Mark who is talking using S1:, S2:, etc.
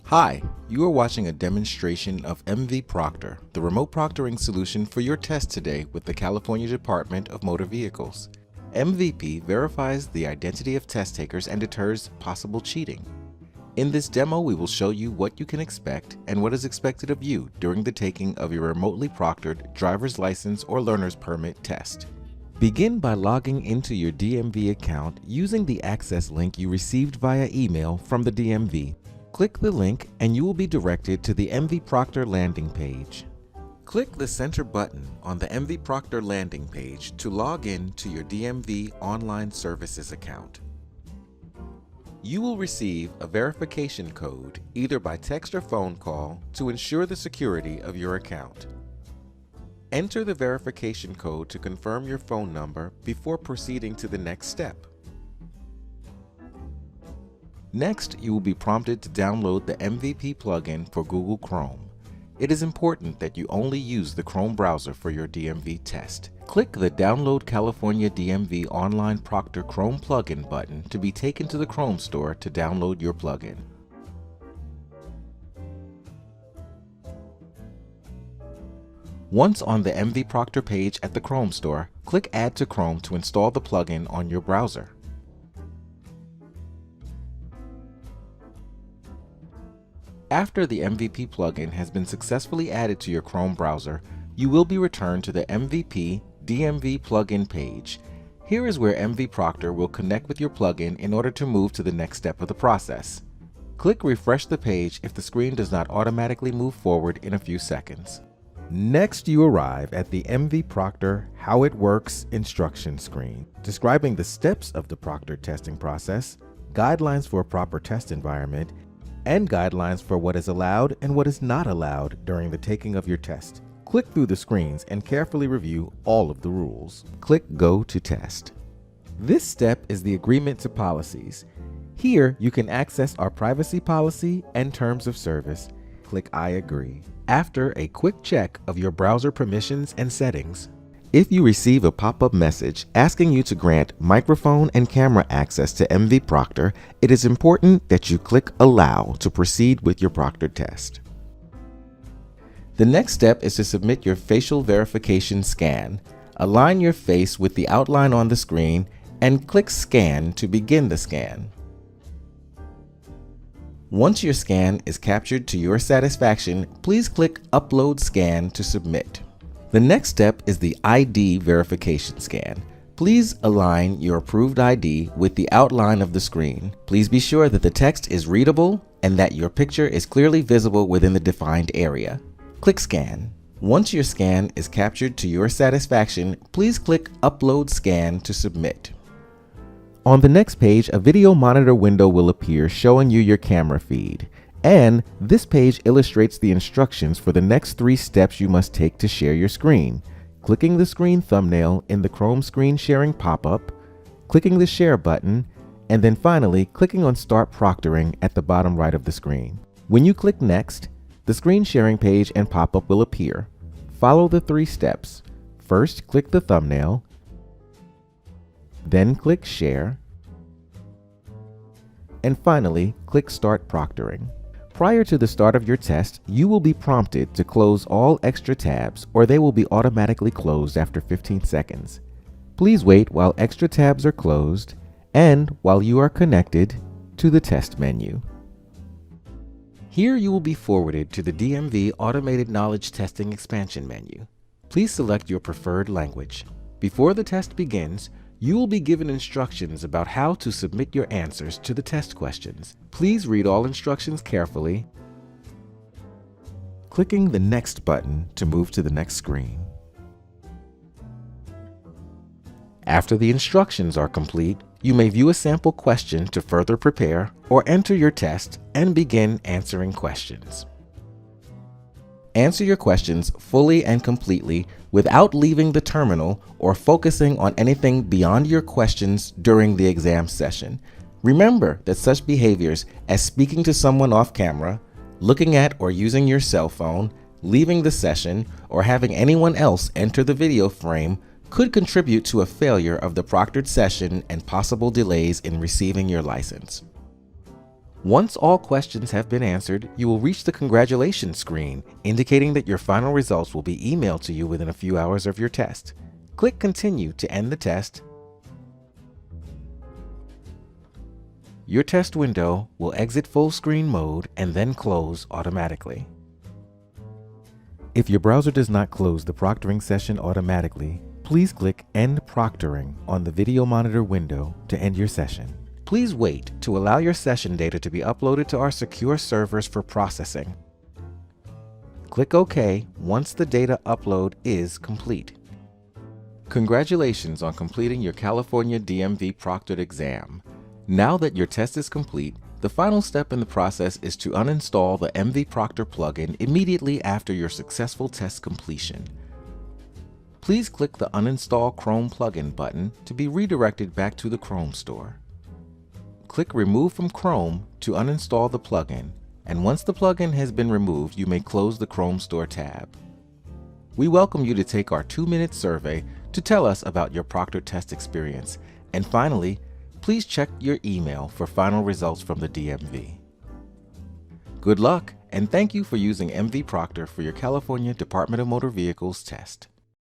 S1: Hi, you are watching a demonstration of MVProctor, the remote proctoring solution for your test today with the California Department of Motor Vehicles. MVP verifies the identity of test takers and deters possible cheating. In this demo, we will show you what you can expect and what is expected of you during the taking of your remotely proctored driver's license or learner's permit test. Begin by logging into your DMV account using the access link you received via email from the DMV. Click the link and you will be directed to the MVProctor landing page. Click the center button on the MVProctor landing page to log in to your DMV online services account. You will receive a verification code either by text or phone call to ensure the security of your account. Enter the verification code to confirm your phone number before proceeding to the next step. Next, you will be prompted to download the MVP plugin for Google Chrome. It is important that you only use the Chrome browser for your DMV test. Click the Download California DMV Online Proctor Chrome plugin button to be taken to the Chrome store to download your plugin. Once on the MVProctor page at the Chrome store, click Add to Chrome to install the plugin on your browser. After the MVP plugin has been successfully added to your Chrome browser, you will be returned to the MVP DMV plugin page. Here is where MVProctor will connect with your plugin in order to move to the next step of the process. Click Refresh the page if the screen does not automatically move forward in a few seconds. Next, you arrive at the MVProctor How It Works instruction screen, describing the steps of the Proctor testing process, guidelines for a proper test environment, and guidelines for what is allowed and what is not allowed during the taking of your test. Click through the screens and carefully review all of the rules. Click Go to Test. This step is the agreement to policies. Here, you can access our privacy policy and terms of service. Click I agree. After a quick check of your browser permissions and settings, if you receive a pop-up message asking you to grant microphone and camera access to MVProctor, it is important that you click Allow to proceed with your Proctor test. The next step is to submit your facial verification scan. Align your face with the outline on the screen and click Scan to begin the scan. Once your scan is captured to your satisfaction, please click Upload Scan to submit. The next step is the ID verification scan. Please align your approved ID with the outline of the screen. Please be sure that the text is readable and that your picture is clearly visible within the defined area. Click Scan. Once your scan is captured to your satisfaction, please click Upload Scan to submit. On the next page, a video monitor window will appear showing you your camera feed. And this page illustrates the instructions for the next 3 steps you must take to share your screen. Clicking the screen thumbnail in the Chrome screen sharing pop-up, clicking the share button, and then finally clicking on Start Proctoring at the bottom right of the screen. When you click Next, the screen sharing page and pop-up will appear. Follow the 3 steps. First, click the thumbnail, then click Share, and finally click Start Proctoring. Prior to the start of your test, you will be prompted to close all extra tabs or they will be automatically closed after 15 seconds. Please wait while extra tabs are closed and while you are connected to the test menu. Here you will be forwarded to the DMV Automated Knowledge Testing expansion menu. Please select your preferred language. Before the test begins, you will be given instructions about how to submit your answers to the test questions. Please read all instructions carefully, clicking the Next button to move to the next screen. After the instructions are complete, you may view a sample question to further prepare or enter your test and begin answering questions. Answer your questions fully and completely without leaving the terminal or focusing on anything beyond your questions during the exam session. Remember that such behaviors as speaking to someone off camera, looking at or using your cell phone, leaving the session, or having anyone else enter the video frame could contribute to a failure of the proctored session and possible delays in receiving your license. Once all questions have been answered, you will reach the congratulations screen, indicating that your final results will be emailed to you within a few hours of your test. Click Continue to end the test. Your test window will exit full screen mode and then close automatically. If your browser does not close the proctoring session automatically, please click End Proctoring on the video monitor window to end your session. Please wait to allow your session data to be uploaded to our secure servers for processing. Click OK once the data upload is complete. Congratulations on completing your California DMV proctored exam. Now that your test is complete, the final step in the process is to uninstall the MVProctor plugin immediately after your successful test completion. Please click the Uninstall Chrome Plugin button to be redirected back to the Chrome store. Click Remove from Chrome to uninstall the plugin, and once the plugin has been removed, you may close the Chrome Store tab. We welcome you to take our 2-minute survey to tell us about your Proctor test experience, and finally, please check your email for final results from the DMV. Good luck, and thank you for using MVProctor for your California Department of Motor Vehicles test.